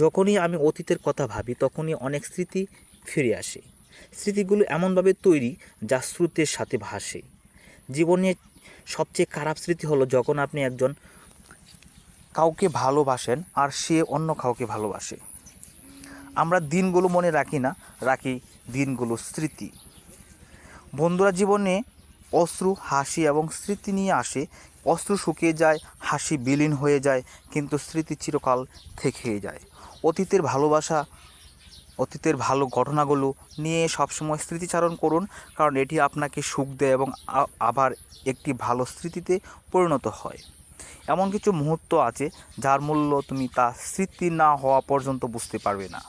যখনই আমি অতীতের কথা ভাবি তখনই অনেক স্মৃতি ফিরে আসে। স্মৃতিগুলো এমনভাবে তৈরি যা স্রোতের সাথে ভাসে। জীবনের সবচেয়ে খারাপ স্মৃতি হলো যখন আপনি একজন কাউকে ভালোবাসেন আর সে অন্য কাউকে ভালোবাসে। আমরা দিনগুলো মনে রাখি না, রাখি দিনগুলো স্মৃতি। বন্ধুরা, জীবনে অশ্রু, হাসি এবং স্মৃতি নিয়ে আসে। অশ্রু শুকিয়ে যায়, হাসি বিলীন হয়ে যায়, কিন্তু স্মৃতি চিরকাল থেকেই যায়। অতীতের ভালো ঘটনাগুলো নিয়ে সবসময় স্মৃতিচারণ করুন, কারণ এটি আপনাকে সুখ দেয় এবং আবার একটি ভালো স্মৃতিতে পরিণত হয়। এমন কিছু মুহূর্ত আছে যার মূল্য তুমি তা স্মৃতি না হওয়া পর্যন্ত বুঝতে পারবে না।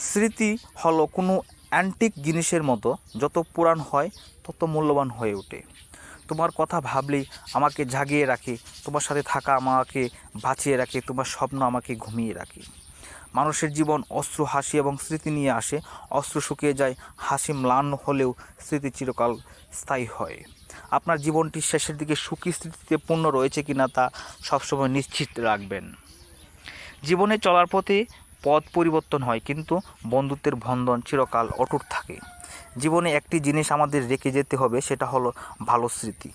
স্মৃতি হলো কোনো অ্যান্টিক জিনিসের মতো, যত পুরান হয় তত মূল্যবান হয়ে ওঠে। তোমার কথা ভাবলেই আমাকে জাগিয়ে রাখে, তোমার সাথে থাকা আমাকে বাঁচিয়ে রাখে, তোমার স্বপ্ন আমাকে ঘুমিয়ে রাখে। মানুষের জীবন অশ্রু, হাসি এবং স্মৃতি নিয়ে আসে। অশ্রু শুকিয়ে যায়, হাসি ম্লান হলেও স্মৃতি চিরকাল স্থায়ী হয়। আপনার জীবনটি শেষের দিকে সুখী স্মৃতিতে পূর্ণ রয়েছে কিনা তা সবসময় নিশ্চিত রাখবেন। জীবনে চলার পথে পথ পরিবর্তন হয়, কিন্তু বন্ধুত্বের বন্ধন চিরকাল অটুট থাকে। জীবনে একটি জিনিস আমাদের রেখে যেতে হবে, সেটা হলো ভালো স্মৃতি।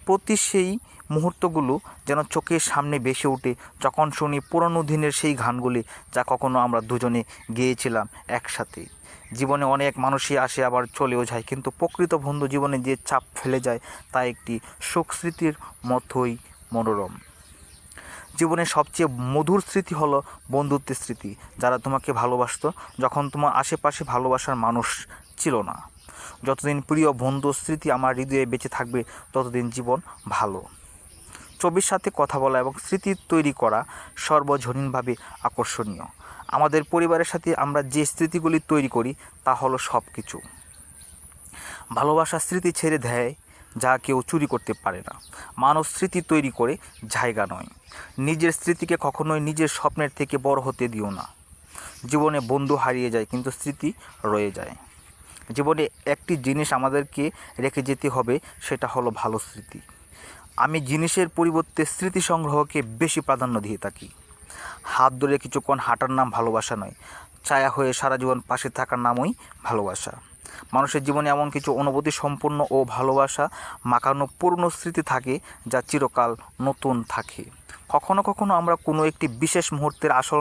প্রতি সেই মুহূর্তগুলো যেন চোখের সামনে ভেসে ওঠে যখন শুনি পুরনো দিনের সেই গানগুলি যা কখনো আমরা দুজনে গেয়েছিলাম একসাথে। জীবনে অনেক মানুষই আসে আবার চলেও যায়, কিন্তু প্রকৃত বন্ধু জীবনে যে ছাপ ফেলে যায় তা একটি শোক স্মৃতির মতোই মনোরম। জীবনের সবচেয়ে মধুর স্মৃতি হলো বন্ধুত্বের স্মৃতি, যারা তোমাকে ভালোবাসতো যখন তোমার আশেপাশে ভালোবাসার মানুষ ছিল না। যতদিন প্রিয় বন্ধুর স্মৃতি আমার হৃদয়ে বেঁচে থাকবে ততদিন জীবন ভালো। ছবির সাথে কথা বলা এবং স্মৃতি তৈরি করা সর্বজনীনভাবে আকর্ষণীয়। আমাদের পরিবারের সাথে আমরা যে স্মৃতিগুলি তৈরি করি তা হলো সব কিছু। ভালোবাসার স্মৃতি ছেড়ে দেয় যা কেউ চুরি করতে পারে না। মানুষ স্মৃতি তৈরি করে, জায়গা নয়। নিজের স্মৃতিকে কখনোই নিজের স্বপ্নের থেকে বড় হতে দিও না। জীবনে বন্ধু হারিয়ে যায়, কিন্তু স্মৃতি রয়ে যায়। জীবনে একটি জিনিস আমাদেরকে রেখে যেতে হবে, সেটা হলো ভালো স্মৃতি। আমি জিনিসের পরিবর্তে স্মৃতি সংগ্রহকে বেশি প্রাধান্য দিয়ে থাকি। হাত ধরে কিছুক্ষণ হাঁটার নাম ভালোবাসা নয়, ছায়া হয়ে সারা জীবন পাশে থাকার নামই ভালোবাসা। মানুষের জীবনে এমন কিছু অনুভূতি সম্পন্ন ও ভালোবাসা মাখানো পুরনো স্মৃতি থাকে যা চিরকাল নতুন থাকে। কখনো কখনো আমরা কোনো একটি বিশেষ মুহূর্তের আসল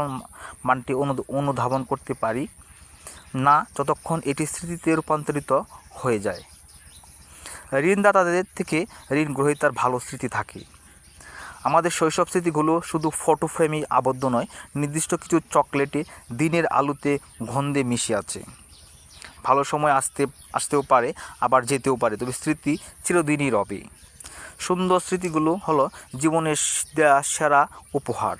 মানটি অনুধাবন করতে পারি না যতক্ষণ এটি স্মৃতিতে রূপান্তরিত হয়ে যায়। ঋণদাতাদের থেকে ঋণ গ্রহীতার ভালো স্মৃতি থাকে। আমাদের শৈশব স্মৃতিগুলো শুধু ফটো ফ্রেমেই আবদ্ধ নয়, নির্দিষ্ট কিছু চকলেটে, দিনের আলোতে, গন্ধে মিশে আছে। ভালো সময় আসতেও পারে, আবার যেতেও পারে, তবে স্মৃতি চিরদিনই রবে। সুন্দর স্মৃতিগুলো হলো জীবনের দেয়া সেরা উপহার।